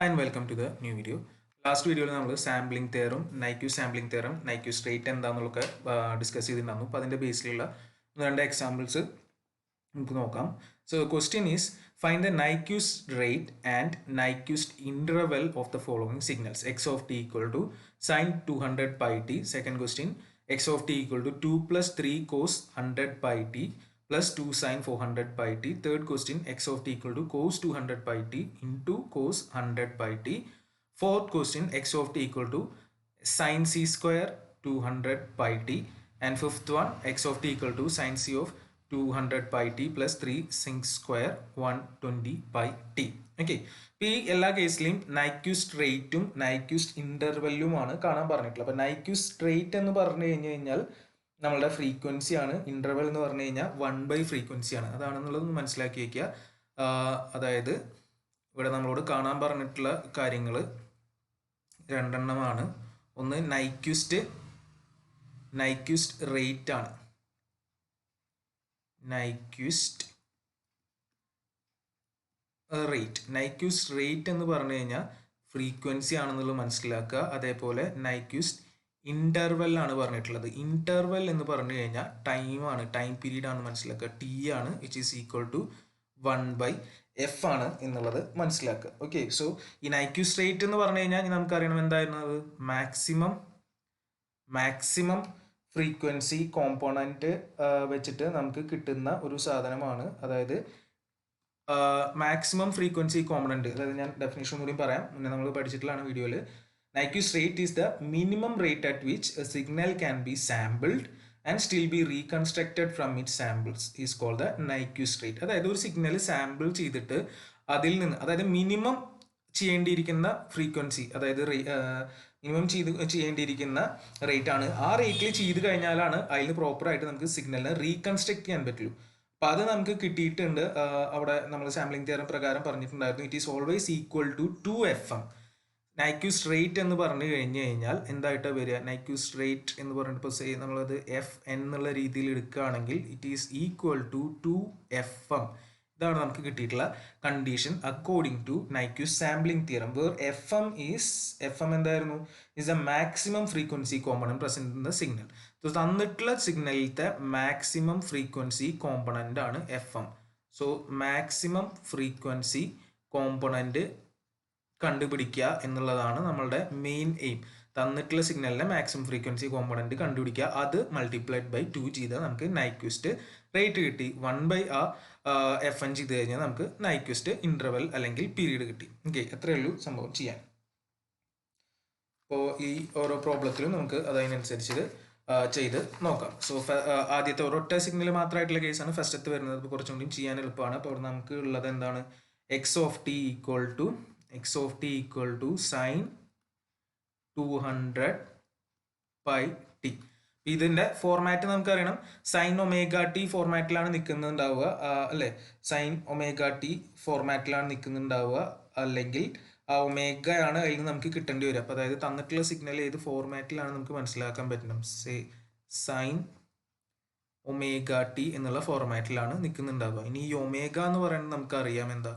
And welcome to the new video. Last വീഡിയോയിൽ നമ്മൾ sampling തിയറും നൈക്യൂസ് സാമ്പിളിംഗ് തിയറും നൈക്യൂസ് റേറ്റ് എന്താണെന്നുള്ളതൊക്കെ ഡിസ്കസ് ചെയ്തിട്ടുണ്ടായിരുന്നു. അപ്പോൾ അതിൻ്റെ ബേസിലുള്ള രണ്ട് എക്സാമ്പിൾസ് നമുക്ക് നോക്കാം. So question is find the Nyquist rate and Nyquist interval of the following signals x of t equal to sine 200 pi t. Second question x of t equal to 2 + 3 cos 100 pi t plus 2 sin 400 pi t. Third question, x of t equal to cos 200 pi t into cos 100 pi t. Fourth question, x of t equal to sin c square 200 pi t. And fifth one, x of t equal to sin c of 200 pi t plus 3 sin square 120 pi t. Okay, ഇപ്പോൾ ഈ എല്ലാ കേസിലെയും നൈക്യൂസ്റ്റ് റേറ്റും നൈക്യൂസ്റ്റ് ഇൻ്റർവെല്ലുമാണ് കാണാൻ പറഞ്ഞിട്ടുള്ളത്. അപ്പോൾ നൈക്യൂസ്റ്റ് rate എന്ന് പറഞ്ഞു കഴിഞ്ഞാൽ നമ്മളുടെ ഫ്രീക്വൻസി ആണ്. ഇൻ്റർവെൽ എന്ന് പറഞ്ഞു കഴിഞ്ഞാൽ 1/, ഫ്രീക്വൻസി ആണ്. അതാണെന്നുള്ളത് മനസ്സിലാക്കി വയ്ക്കുക. അതായത് ഇവിടെ നമ്മളോട് കാണാൻ പറഞ്ഞിട്ടുള്ള കാര്യങ്ങൾ രണ്ടെണ്ണമാണ്. ഒന്ന് നൈക്യൂസ്റ്റ് റേറ്റ് ആണ്. നൈക്യൂസ്റ്റ് റേറ്റ് എന്ന് പറഞ്ഞു കഴിഞ്ഞാൽ ഫ്രീക്വൻസി ആണെന്നുള്ളത് മനസ്സിലാക്കുക. അതേപോലെ നൈക്യൂസ്റ്റ് ഇൻ്റർവെൽ ആണ് പറഞ്ഞിട്ടുള്ളത്. ഇൻ്റർവെൽ എന്ന് പറഞ്ഞു കഴിഞ്ഞാൽ ടൈമാണ്, ടൈം പീരീഡ് ആണ് മനസ്സിലാക്കുക. ടി ആണ്, which is equal to 1/f ആണ് എന്നുള്ളത് മനസ്സിലാക്കുക. ഓക്കെ, സോ ഈ നൈക്യൂസ് റേറ്റ് എന്ന് പറഞ്ഞു കഴിഞ്ഞാൽ നമുക്കറിയണം എന്തായിരുന്നത്, മാക്സിമം ഫ്രീക്വൻസി കോമ്പോണൻറ്റ് വെച്ചിട്ട് നമുക്ക് കിട്ടുന്ന ഒരു സാധനമാണ്. അതായത് മാക്സിമം ഫ്രീക്വൻസി കോമ്പോണൻറ്റ്, അതായത് ഞാൻ ഡെഫിനേഷൻ കൂടി പറയാം, മുന്നേ നമ്മൾ പഠിച്ചിട്ടുള്ളതാണ് വീഡിയോയിൽ. Nyquist rate is the minimum rate at which a signal can be sampled and still be reconstructed from its samples is called the Nyquist rate. അതായത് ഒരു സിഗ്നൽ സാമ്പിൾ ചെയ്തിട്ട് അതിൽ നിന്ന്, അതായത് മിനിമം ചെയ്യേണ്ടിയിരിക്കുന്ന ഫ്രീക്വൻസി, അതായത് മിനിമം ചെയ്യേണ്ടിയിരിക്കുന്ന റേറ്റ് ആണ്. ആ റേറ്റിൽ ചെയ്ത് കഴിഞ്ഞാലാണ് അതിന് പ്രോപ്പറായിട്ട് നമുക്ക് സിഗ്നലിനെ റീകൺസ്ട്രക്ട് ചെയ്യാൻ പറ്റുള്ളൂ. അപ്പോൾ അത് നമുക്ക് കിട്ടിയിട്ടുണ്ട്. അവിടെ നമ്മൾ സാമ്പിളിംഗ് തിയറം പ്രകാരം പറഞ്ഞിട്ടുണ്ടായിരുന്നു, it is always equal to 2fm. Nyquist rate എന്ന് പറഞ്ഞു കഴിഞ്ഞാൽ എന്തായിട്ടാണ് വരിക, നൈക്യൂസ്റ്റ് റേറ്റ് എന്ന് പറഞ്ഞിട്ട് ഇപ്പോൾ നമ്മളത് എഫ് എന്നുള്ള രീതിയിൽ എടുക്കുകയാണെങ്കിൽ it is equal to 2fm. ഇതാണ് നമുക്ക് കിട്ടിയിട്ടുള്ള condition according to Nyquist sampling theorem, where f m എന്തായിരുന്നു, is a maximum frequency component present in the signal. തന്നിട്ടുള്ള സിഗ്നലിലത്തെ മാക്സിമം ഫ്രീക്വൻസി കോമ്പണന്റ് ആണ് f m. So maximum frequency component കണ്ടുപിടിക്കുക എന്നുള്ളതാണ് നമ്മളുടെ മെയിൻ എയിം. തന്നിട്ടുള്ള സിഗ്നലിന്റെ മാക്സിമം ഫ്രീക്വൻസി കോമ്പോണന്റ് കണ്ടുപിടിക്കുക, അത് മൾട്ടിപ്ലൈഡ് ബൈ 2 ചെയ്താൽ നമുക്ക് നൈക്യൂസ്റ്റ് റേറ്റ് കിട്ടി. 1/fn ചെയ്ത് കഴിഞ്ഞാൽ നമുക്ക് നൈക്യൂസ്റ്റ് ഇന്റർവെൽ അല്ലെങ്കിൽ പീരീഡ് കിട്ടി. ഓക്കെ, എത്രയേ ഉള്ളൂ സംഭവം ചെയ്യാൻ. അപ്പോൾ ഈ ഓരോ പ്രോബ്ലത്തിലും നമുക്ക് അതിനനുസരിച്ച് ചെയ്ത് നോക്കാം. സോ ആദ്യത്തെ ഒരൊറ്റ സിഗ്നൽ മാത്രമായിട്ടുള്ള കേസാണ് ഫസ്റ്റത്ത് വരുന്നത്. അപ്പോൾ കുറച്ചും കൂടി ചെയ്യാൻ എളുപ്പമാണ്. അപ്പോൾ നമുക്ക് ഉള്ളത് എന്താണ്, x of t equal to sine 200 pi t. ഇതിൻ്റെ ഫോർമാറ്റ് നമുക്കറിയണം, സൈൻ ഒമേഗ ടി ഫോർമാറ്റിലാണ് നിൽക്കുന്നുണ്ടാവുക അല്ലേ, സൈൻ ഒമേഗ ടി ഫോർമാറ്റിലാണ് നിൽക്കുന്നുണ്ടാവുക, അല്ലെങ്കിൽ ആ ഒമേഗ ആണ് അതിൽ നിന്ന് നമുക്ക് കിട്ടേണ്ടി വരിക. അപ്പോൾ അതായത് തന്നിട്ടുള്ള സിഗ്നൽ ഏത് ഫോർമാറ്റിലാണ് നമുക്ക് മനസ്സിലാക്കാൻ പറ്റണം, സൈൻ ഒമേഗ ടി എന്നുള്ള ഫോർമാറ്റിലാണ് നിൽക്കുന്നുണ്ടാവുക. ഇനി ഈ ഒമേഗ എന്ന് പറയുന്നത് നമുക്കറിയാം എന്താ,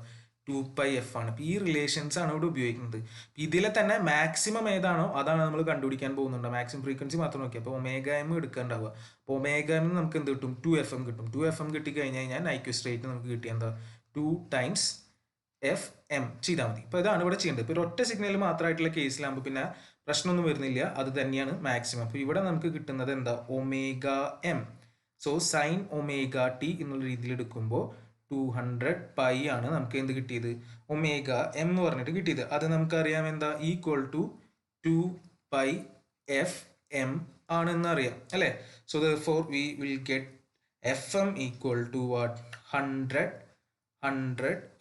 2πf ആണ്. ഈ റിലേഷൻസ് ആണ് ഇവിടെ ഉപയോഗിക്കുന്നത്. ഇതിലെ തന്നെ മാക്സിമം ഏതാണോ അതാണ് നമ്മൾ കണ്ടുപിടിക്കാൻ പോകുന്നുണ്ട്. മാക്സിമം ഫ്രീക്വൻസി മാത്രം നോക്കി. അപ്പോൾ ഒമേഗ എം എടുക്കാണ്ടാവുക. അപ്പോൾ ഒമേഗ എം നമുക്ക് എന്ത് കിട്ടും, 2fm കിട്ടും. 2fm കിട്ടിക്കഴിഞ്ഞ് കഴിഞ്ഞാൽ നൈക്യൂസ്റ്റ് റേറ്റ് നമുക്ക് കിട്ടിയ എന്താ, 2 × fm ചെയ്താൽ മതി. അപ്പോൾ ഇതാണ് ഇവിടെ ചെയ്യേണ്ടത്. ഇപ്പോൾ ഒറ്റ സിഗ്നൽ മാത്രമായിട്ടുള്ള കേസിലാകുമ്പോൾ പിന്നെ പ്രശ്നമൊന്നും വരുന്നില്ല, അത് തന്നെയാണ് മാക്സിമം. അപ്പോൾ ഇവിടെ നമുക്ക് കിട്ടുന്നത് എന്താ, omega M. So sine omega T എന്നുള്ള രീതിയിൽ എടുക്കുമ്പോൾ 200 പൈ ആണ് നമുക്ക് എന്ത് കിട്ടിയത്, ഒമേഗ എം എന്ന് പറഞ്ഞിട്ട് കിട്ടിയത്. അത് നമുക്കറിയാം എന്താ, ഈക്വൽ ടു 2πfm ആണെന്ന് അറിയാം അല്ലേ. So therefore we will get fm equal to what, 100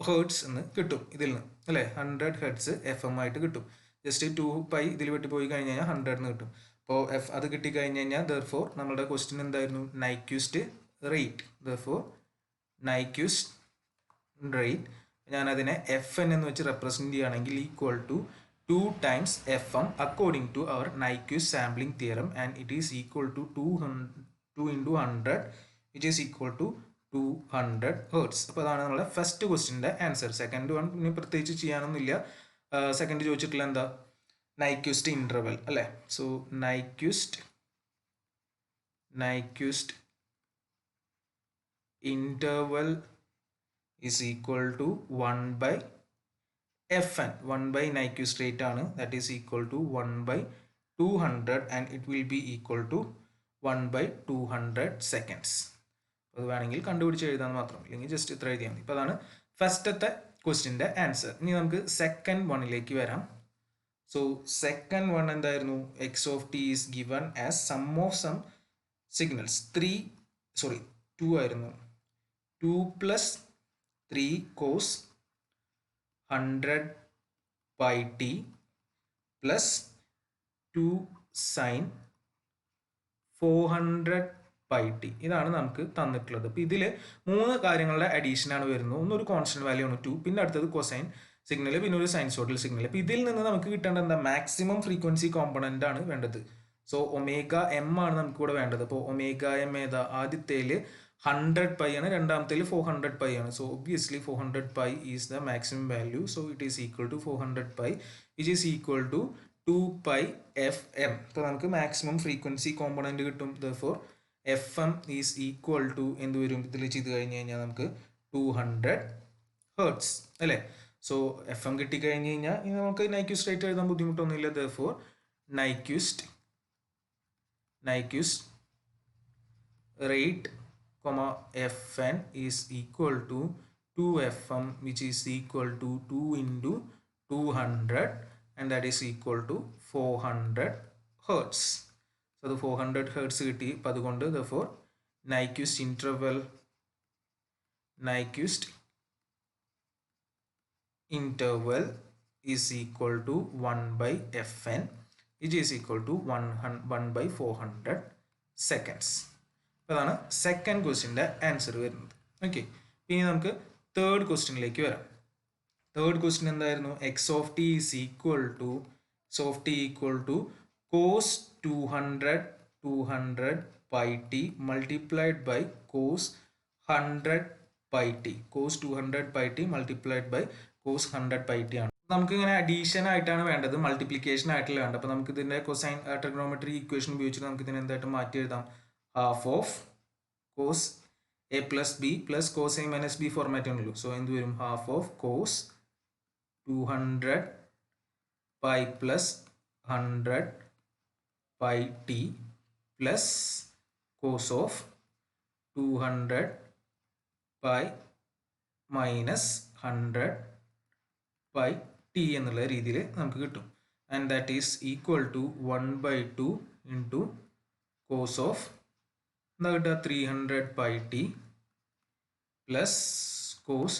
hertz എന്ന് കിട്ടും ഇതിൽ നിന്ന് അല്ലേ. 100 ഹെർട്സ് fm ആയിട്ട് കിട്ടും. ജസ്റ്റ് 2π ഇതിൽ വിട്ട് പോയി കഴിഞ്ഞ് കഴിഞ്ഞാൽ 100 എന്ന് കിട്ടും. അപ്പോൾ അത് കിട്ടിക്കഴിഞ്ഞ് കഴിഞ്ഞാൽ therefore നമ്മുടെ ക്വസ്റ്റ്യൻ എന്തായിരുന്നു, Nyquist rate. therefore Nyquist rate ഞാനതിനെ FN എന്ന് വെച്ച് റെപ്രസെൻറ്റ് ചെയ്യുകയാണെങ്കിൽ equal to 2 × fm according to our Nyquist sampling theorem, and it is equal to 2 × 100 which is equal to 200 hertz. അപ്പോൾ അതാണ് നമ്മുടെ ഫസ്റ്റ് ക്വസ്റ്റ്യൻ്റെ ആൻസർ. സെക്കൻഡ് വൺ ഇനി പ്രത്യേകിച്ച് ചെയ്യാനൊന്നുമില്ല, സെക്കൻഡ് ചോദിച്ചിട്ടുള്ള എന്താ നൈക്വിസ്റ്റ് ഇൻ്റർവെൽ അല്ലേ. So Nyquist interval is equal to 1 by fn. 1 by Nyquist rate ആണ്, that is equal to 1 by 200 and it will be equal to 1 by 200 seconds. അത് വേണമെങ്കിൽ കണ്ടുപിടിച്ച് എഴുതാൻ മാത്രം, ഇല്ലെങ്കിൽ ജസ്റ്റ് ഇത്ര എഴുതിയാൽ മതി. അപ്പോൾ അതാണ് ഫസ്റ്റത്തെ ക്വസ്റ്റിൻ്റെ ആൻസർ. ഇനി നമുക്ക് സെക്കൻഡ് വണ്ണിലേക്ക് വരാം. സോ സെക്കൻഡ് വൺ എന്തായിരുന്നു? X of t is given as sum of some signals 2 ആയിരുന്നു. 2 plus 3 cos 100 pi t plus 2 sin 400 pi t. ഇതാണ് നമുക്ക് തന്നിട്ടുള്ളത്. അപ്പോൾ ഇതിൽ 3 കാര്യങ്ങളുടെ അഡീഷനാണ് വരുന്നത്. ഒന്നൊരു കോൺസ്റ്റന്റ് വാല്യൂ ആണ് 2, പിന്നെ അടുത്തത് കൊസൈൻ സിഗ്നൽ, പിന്നെ ഒരു സൈൻസോയ്ഡൽ സിഗ്നൽ. അപ്പോൾ ഇതിൽ നിന്ന് നമുക്ക് കിട്ടേണ്ട എന്താ? മാക്സിമം ഫ്രീക്വൻസി കോമ്പണൻ്റ് ആണ് വേണ്ടത്. സോ ഒമേഗ എം ആണ് നമുക്ക് ഇവിടെ വേണ്ടത്. അപ്പോൾ ഒമേഗ എം ഏതാ? ആദ്യത്തേൽ 100 pi ആണ്, രണ്ടാമത്തേൽ 400 pi ആണ്. So obviously 400 pi is the maximum value. So it is equal to 400 pi which is equal to 2 pi fm. അപ്പോൾ നമുക്ക് മാക്സിമം ഫ്രീക്വൻസി കോമ്പണൻ്റ് കിട്ടും. Therefore f m is equal to എന്ത് വരും? ഇതിൽ ചെയ്ത് കഴിഞ്ഞ് കഴിഞ്ഞാൽ നമുക്ക് 200 ഹെർട്സ് അല്ലേ. സോ എഫ് എം കിട്ടിക്കഴിഞ്ഞ് കഴിഞ്ഞാൽ ഇനി നമുക്ക് നൈക്വിസ്റ്റ് റേറ്റ് എഴുതാൻ ബുദ്ധിമുട്ടൊന്നുമില്ല. Therefore Nyquist rate fn is equal to 2fm which is equal to 2 into 200 and that is equal to 400 hertz. So the 400 hertz കിട്ടി. അപ്പോൾ അതുകൊണ്ട് therefore Nyquist interval is equal to 1 by fn which is equal to 1 by 400 seconds. അതാണ് second ക്വസ്റ്റ്യൻ്റെ answer വരുന്നത്. Okay, ഇനി നമുക്ക് third ക്വസ്റ്റ്യനിലേക്ക് വരാം. തേർഡ് ക്വസ്റ്റ്യൻ എന്തായിരുന്നു? X of t is equal to cos 200 pi t multiplied by cos 100 pi t. Cos 200 pi t multiplied by cos 100 pi t ആണ്. നമുക്ക് ഇങ്ങനെ അഡീഷൻ ആയിട്ടാണ് വേണ്ടത്, മൾട്ടിപ്ലിക്കേഷൻ ആയിട്ടില്ല വേണ്ടത്. അപ്പോൾ നമുക്ക് ഇതിൻ്റെ കൊസൈൻ ട്രിഗണോമെട്രി ഇക്വേഷൻ ഉപയോഗിച്ചിട്ട് നമുക്ക് ഇതിനെ എന്തായിട്ട് മാറ്റി എഴുതാം? Half of cos a plus b plus cos a minus b format ആണല്ലോ. സോ എന്ത് വരും? Half of cos 200 pi plus 100 pi t plus cos of 200 pi minus 100 pi t എന്നുള്ള രീതിയിൽ നമുക്ക് കിട്ടും. And that is equal to 1/2 into cos of എന്താ കിട്ടുക? 300 pi t plus cos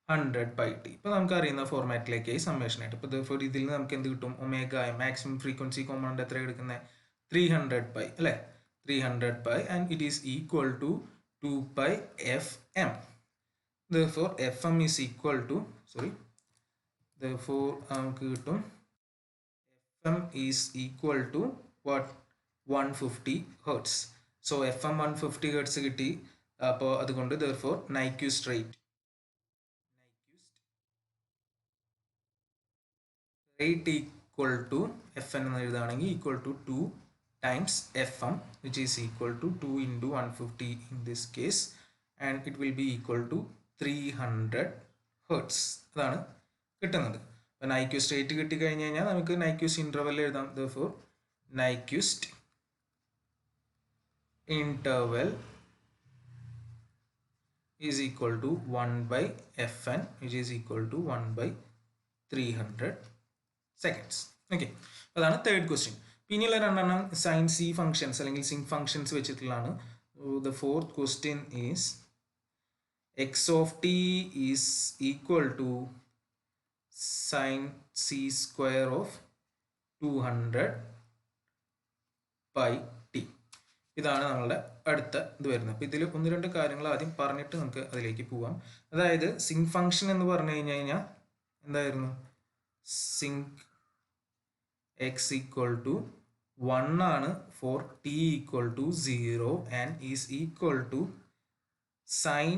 100 pi t. ഇപ്പോൾ നമുക്ക് അറിയുന്ന ഫോർമാറ്റിലേക്കായി സമ്മേഷൻ ആയിട്ട്. ഇപ്പോൾ ഇതിൽ നിന്ന് നമുക്ക് എന്ത് കിട്ടും? ഒമേഗ മാക്സിമം ഫ്രീക്വൻസി കോമ്പണൻ്റ് എത്ര എടുക്കുന്നത്? 300 പൈ അല്ലേ. 300 pi and it is equal to 2 pi f m. therefore fm is equal to therefore നമുക്ക് കിട്ടും fm is equal to what? 150 hertz. So fm 150 hertz കിട്ടി. അപ്പോൾ അതുകൊണ്ട് therefore Nyquist rate equal to fn എന്ന് എഴുതുകയാണെങ്കിൽ equal to 2 times fm which is equal to 2 into 150 in this case and it will be equal to 300 hertz. അതാണ് കിട്ടുന്നത്. അപ്പോൾ Nyquist rate കിട്ടിക്കഴിഞ്ഞ് കഴിഞ്ഞാൽ നമുക്ക് Nyquist interval എഴുതാം. therefore Nyquist interval is equal to 1 by fn which is equal to 1 by 300 seconds. Okay, അതാണ് third question. പിന്നെയുള്ള രണ്ടെണ്ണം sign C functions അല്ലെങ്കിൽ സിങ് ഫങ്ഷൻസ് വെച്ചിട്ടുള്ളതാണ്. the fourth question is x of t is equal to sin c square of 200 pi t. ഇതാണ് നമ്മളുടെ അടുത്ത ഇത് വരുന്നത്. അപ്പോൾ ഇതിൽ ഒന്ന് രണ്ട് കാര്യങ്ങൾ ആദ്യം പറഞ്ഞിട്ട് നമുക്ക് അതിലേക്ക് പോവാം. അതായത് സിങ് ഫങ്ഷൻ എന്ന് പറഞ്ഞു കഴിഞ്ഞാൽ എന്തായിരുന്നു? സിങ് എക്സ് ഈക്വൽ ടു 1 ആണ് for t equal to 0 and is equal to sine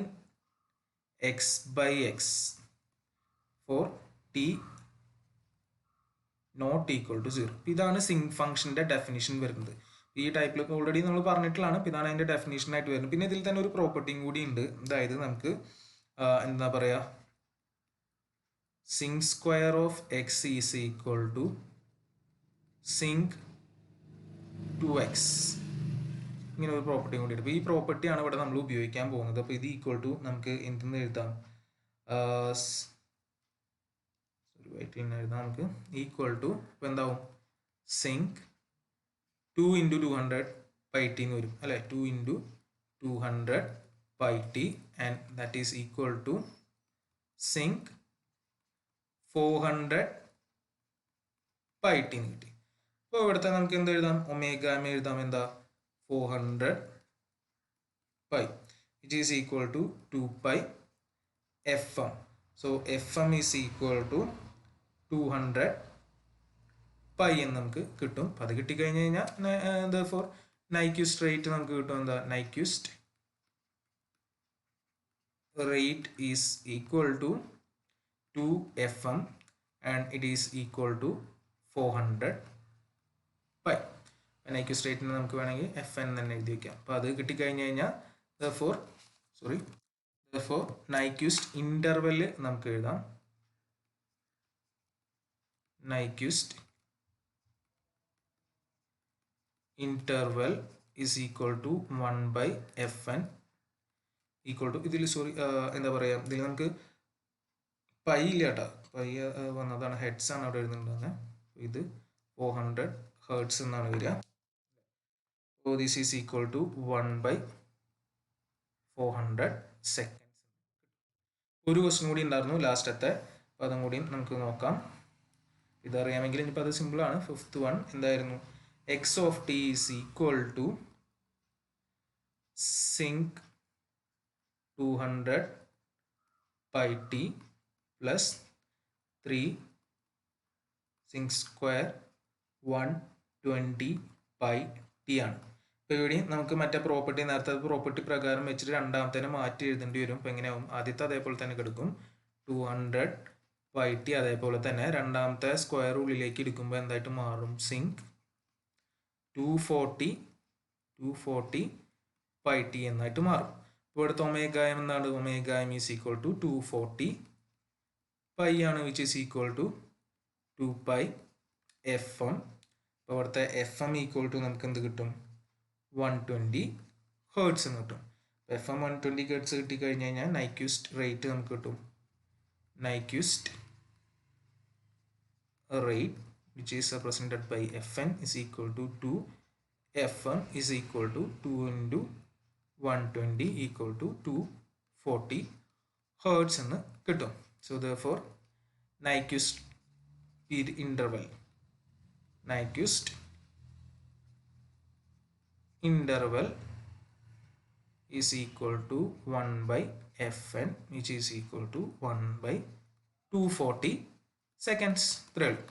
x by x for t not equal to 0. ഇതാണ് സിങ്ക് ഫംഗ്ഷൻ്റെ ഡെഫിനിഷൻ വരുന്നത്. ഈ ടൈപ്പിലൊക്കെ ഓൾറെഡി നമ്മൾ പറഞ്ഞിട്ടുള്ളതാണ്. ഇതാണ് അതിൻ്റെ ഡെഫിനിഷൻ ആയിട്ട് വരുന്നത്. പിന്നെ ഇതിൽ തന്നെ ഒരു പ്രോപ്പർട്ടിയും കൂടി ഉണ്ട്. അതായത് നമുക്ക് എന്താ പറയുക, sinc square of x is equal to sinc 2x. ഇങ്ങനെ ഒരു പ്രോപ്പർട്ടി കൂടി ഉണ്ട്. അപ്പോൾ ഈ പ്രോപ്പർട്ടിയാണ് ഇവിടെ നമ്മൾ ഉപയോഗിക്കാൻ പോകുന്നത്. അപ്പോൾ ഇത് ഈക്വൽ ടു നമുക്ക് എന്തെന്ന് എഴുതാം, നമുക്ക് ഈക്വൽ ടു ഇപ്പോൾ എന്താവും, സിങ്ക് 2 × 200 pi t എന്ന് വരും അല്ലേ. 2 × 200 pi t and that is equal to sinc 400 pi t എന്ന് കിട്ടി. അപ്പോൾ ഇവിടുത്തെ നമുക്ക് എന്ത് എഴുതാം, ഒമേഗ എം എഴുതാം. എന്താ, 400 pi which is equal to 2 pi fm. So fm is equal to 200 pi എന്ന് നമുക്ക് കിട്ടും. അപ്പോൾ അത് കിട്ടിക്കഴിഞ്ഞ് കഴിഞ്ഞാൽ therefore Nyquist rate നമുക്ക് കിട്ടും. എന്താ, Nyquist rate is equal to 2 fm and it is equal to 400 pi. Nyquist rate നമുക്ക് വേണമെങ്കിൽ fn തന്നെ എഴുതി വയ്ക്കാം. അപ്പോൾ അത് കിട്ടിക്കഴിഞ്ഞ് കഴിഞ്ഞാൽ therefore Nyquist interval നമുക്ക് എഴുതാം. Nyquist interval is equal to 1/fn equal to ഇതിൽ എന്താ പറയുക, ഇതിൽ നമുക്ക് പൈ ഇല്ല കേട്ടോ, പൈ വന്നതാണ്, ഹെഡ്സ് ആണ് അവിടെ എഴുതുന്നുണ്ടാകുന്നത്. ഇത് 400 Hz എന്നാണ് വരിക. So this is equal to 1/400 seconds. ഒരു ക്വസ്റ്റ്യൻ കൂടി ഉണ്ടായിരുന്നു ലാസ്റ്റത്തെ, അപ്പോൾ അതും കൂടി നമുക്ക് നോക്കാം. ഇതറിയാമെങ്കിൽ ഇനിയിപ്പോൾ അത് സിമ്പിളാണ്. 5th one എന്തായിരുന്നു, x of t is equal to sinc 200 pi t plus 3 sinc square 120 pi t ആണ്. ഇപ്പോൾ ഇവിടെയും നമുക്ക് മറ്റേ പ്രോപ്പർട്ടി, നേരത്തെ പ്രോപ്പർട്ടി പ്രകാരം വെച്ചിട്ട് രണ്ടാമത്തേനെ മാറ്റി എഴുതേണ്ടി വരും. അപ്പോൾ എങ്ങനെയാവും, ആദ്യത്തെ അതേപോലെ തന്നെ കിടക്കും 200 pi t, അതേപോലെ തന്നെ രണ്ടാമത്തെ സ്ക്വയർ ഉള്ളിലേക്ക് എടുക്കുമ്പോൾ എന്തായിട്ട് മാറും, സിങ്ക് 240 pi t എന്നായിട്ട് മാറും. ഇപ്പോൾ ഇവിടുത്തെ ഒമേഗ എം എന്താണ്, omega m is equal to 240 pi ആണ്, which is equal to 2 pi fm. അപ്പോൾ ഇവിടുത്തെ fm ഈക്വൽ ടു നമുക്ക് എന്ത് കിട്ടും, 120 Hz എന്ന് കിട്ടും. fm 120 Hz കിട്ടിക്കഴിഞ്ഞ് കഴിഞ്ഞാൽ Nyquist റേറ്റ് നമുക്ക് കിട്ടും. Nyquist rate which is represented by fn is equal to 2 fm is equal to 2 × 120 equal to 240 Hz എന്ന് കിട്ടും. So therefore Nyquist interval is equal to 1/fn which is equal to 1/240 seconds. ഇത്രയേ ഉള്ളൂ.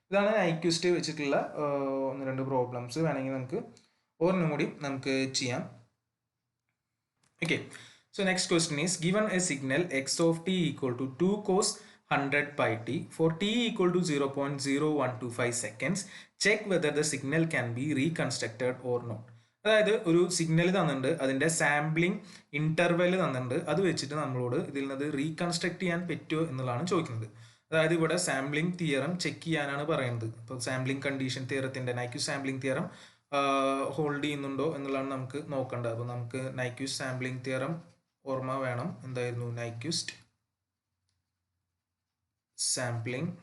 ഇതാണ് Nyquist വെച്ചിട്ടുള്ള 1-2 problems. വേണമെങ്കിൽ നമുക്ക് ഒരെണ്ണം കൂടി നമുക്ക് ചെയ്യാം. Okay, so next question is, given a signal x of t equal to 2 cos 100 pi t for t equal to 0.0125 seconds, check whether the signal can be reconstructed or not. അതായത് ഒരു signal തന്നിട്ടുണ്ട്, അതിൻ്റെ sampling interval തന്നിട്ടുണ്ട്, അത് വെച്ചിട്ട് നമ്മളോട് ഇതിൽ നിന്ന് റീകൺസ്ട്രക്ട് ചെയ്യാൻ പറ്റുമോ എന്നുള്ളതാണ് ചോദിക്കുന്നത്. അതായത് ഇവിടെ സാമ്പിളിംഗ് തിയറം ചെക്ക് ചെയ്യാനാണ് പറയുന്നത്. അപ്പോൾ സാമ്പിളിംഗ് കണ്ടീഷൻ തിയറത്തിൻ്റെ Nyquist സാമ്പിളിംഗ് തിയറം ഹോൾഡ് ചെയ്യുന്നുണ്ടോ എന്നുള്ളതാണ് നമുക്ക് നോക്കേണ്ടത്. അപ്പോൾ നമുക്ക് Nyquist സാമ്പിളിംഗ് തിയറം ഓർമ്മ വേണം. എന്തായിരുന്നു Nyquist സാമ്പിളിംഗ്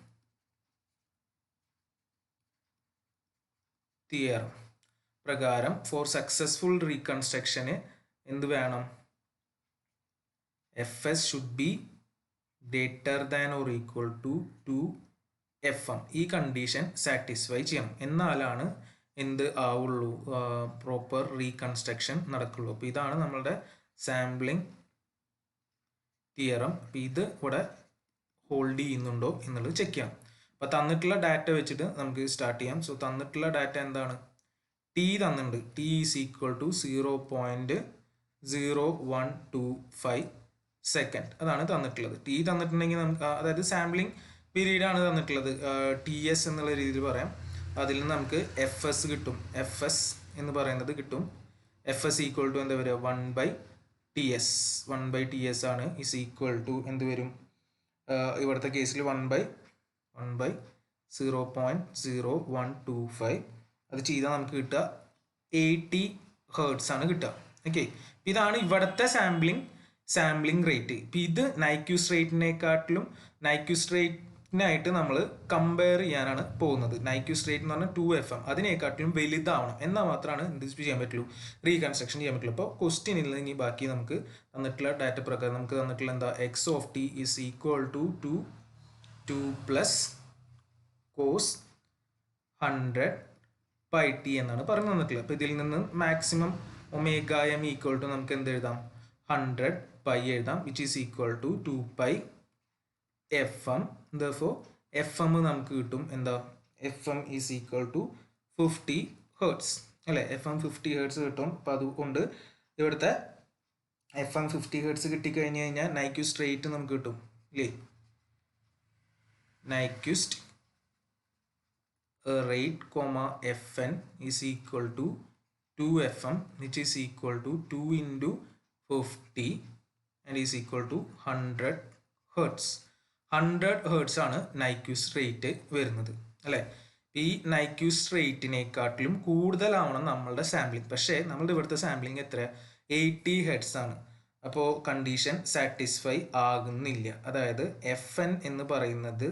തിയറം പ്രകാരം ഫോർ സക്സസ്ഫുൾ റീകൺസ്ട്രക്ഷന് എന്ത് വേണം, fs should be greater than or equal to 2fm. ഈ കണ്ടീഷൻ സാറ്റിസ്ഫൈ ചെയ്യണം, എന്നാലാണ് എന്ത് ആവുള്ളൂ, പ്രോപ്പർ റീകൺസ്ട്രക്ഷൻ നടക്കുള്ളൂ. അപ്പോൾ ഇതാണ് നമ്മളുടെ സാമ്പിളിംഗ് തിയറം. അപ്പോൾ ഇത് ഇവിടെ ഹോൾഡ് ചെയ്യുന്നുണ്ടോ എന്നുള്ളത് ചെക്ക് ചെയ്യാം. അപ്പോൾ തന്നിട്ടുള്ള ഡാറ്റ വെച്ചിട്ട് നമുക്ക് സ്റ്റാർട്ട് ചെയ്യാം. സോ തന്നിട്ടുള്ള ഡാറ്റ എന്താണ്, ടി തന്നിട്ടുണ്ട്, t is equal to 0.0125 second, അതാണ് തന്നിട്ടുള്ളത്. ടി തന്നിട്ടുണ്ടെങ്കിൽ നമുക്ക്, അതായത് സാമ്പിളിംഗ് പീരീഡ് ആണ് തന്നിട്ടുള്ളത്, TS എന്നുള്ള രീതിയിൽ പറയാം. അതിൽ നിന്ന് നമുക്ക് FS കിട്ടും. FS എന്ന് പറയുന്നത് കിട്ടും. FS ഈക്വൽ ടു എന്താ വരിക, 1/TS. 1/TS ആണ് ഇസ് ഈക്വൽ ടു എന്ത് വരും, ഇവിടുത്തെ കേസിൽ 1/0.0125. അത് ചെയ്താൽ നമുക്ക് കിട്ടുക 80 ഹേർട്സ് ആണ് കിട്ടുക. ഓക്കെ, ഇതാണ് ഇവിടുത്തെ സാമ്പിളിംഗ് റേറ്റ്. ഇപ്പം ഇത് നൈക്യൂസ് റേറ്റിനെക്കാട്ടിലും നൈക്യൂസ് റേറ്റിനായിട്ട് നമ്മൾ കമ്പയർ ചെയ്യാനാണ് പോകുന്നത്. നൈക്യൂസ് റേറ്റ് എന്ന് പറഞ്ഞാൽ 2FM, അതിനെക്കാട്ടിലും വലുതാവണം എന്നാൽ മാത്രമാണ് എന്ത് ചെയ്യാൻ പറ്റുള്ളൂ, റീകൺസ്ട്രക്ഷൻ ചെയ്യാൻ പറ്റുള്ളൂ. അപ്പോൾ ക്വസ്റ്റ്യനിൽ ഇനി ബാക്കി നമുക്ക് തന്നിട്ടുള്ള ഡാറ്റ പ്രകാരം നമുക്ക് തന്നിട്ടുള്ള എന്താ, x(t) is equal to 2 plus cos 100πt എന്നാണ് പറഞ്ഞു തന്നിട്ടുള്ളത്. അപ്പോൾ ഇതിൽ നിന്ന് മാക്സിമം ωm ഈക്വൽ ടു നമുക്ക് എന്ത് എഴുതാം, 100π എഴുതാം, which is equal to 2πfm. therefore fm നമുക്ക് കിട്ടും എന്താ, fm is equal to 50 hertz അല്ലേ. fm 50 ഹേർട്സ് കിട്ടും. അപ്പോൾ അതുകൊണ്ട് ഇവിടുത്തെ fm 50 ഹേർട്സ് കിട്ടിക്കഴിഞ്ഞ് കഴിഞ്ഞാൽ നൈക്യൂസ്റ്റ് റേറ്റ് നമുക്ക് കിട്ടും ഇല്ലേ. നൈക്യൂസ്റ്റ് rate fn is equal to 2fm, which is equal to 2 into 50 and is equal to 100 hertz. 100 hertz ആണ് നൈക്യൂസ്റ്റ് റേറ്റ് വരുന്നത് അല്ലേ. ഈ നൈക്യൂസ്റ്റ് റേറ്റിനെക്കാട്ടിലും കൂടുതലാവണം നമ്മളുടെ സാമ്പിളിങ്. പക്ഷേ നമ്മളുടെ ഇവിടുത്തെ സാമ്പിളിങ് എത്ര, 80 ഹെർട്സ് ആണ്. അപ്പോൾ കണ്ടീഷൻ സാറ്റിസ്ഫൈ ആകുന്നില്ല. അതായത് FN എന്ന് പറയുന്നത്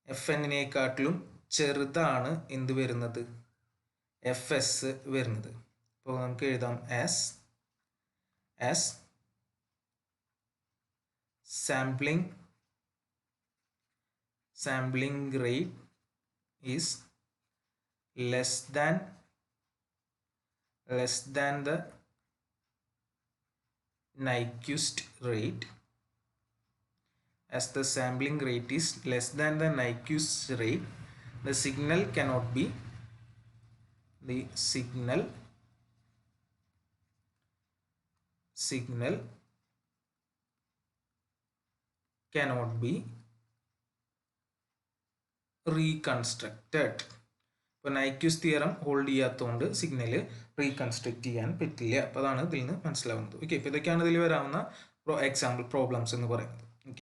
FN-നേക്കാട്ടിലും ചെറുതാണ് എന്ത് വരുന്നത്, FS വരുന്നത്. അപ്പോൾ നമുക്ക് എഴുതാം as sampling rate is less than the Nyquist rate. As the sampling rate is less than the Nyquist rate, the signal cannot be reconstructed. ഇപ്പോൾ നൈക്യൂസ് തിയറം ഹോൾഡ് ചെയ്യാത്തതുകൊണ്ട് സിഗ്നൽ റീകൺസ്ട്രക്ട് ചെയ്യാൻ പറ്റില്ല. അപ്പോൾ അതാണ് ഇതിൽ നിന്ന് മനസ്സിലാവുന്നത്. ഓക്കെ, ഇപ്പോൾ ഇതൊക്കെയാണ് ഇതിൽ വരാവുന്ന എക്സാമ്പിൾ പ്രോബ്ലംസ് എന്ന് പറയുന്നത്.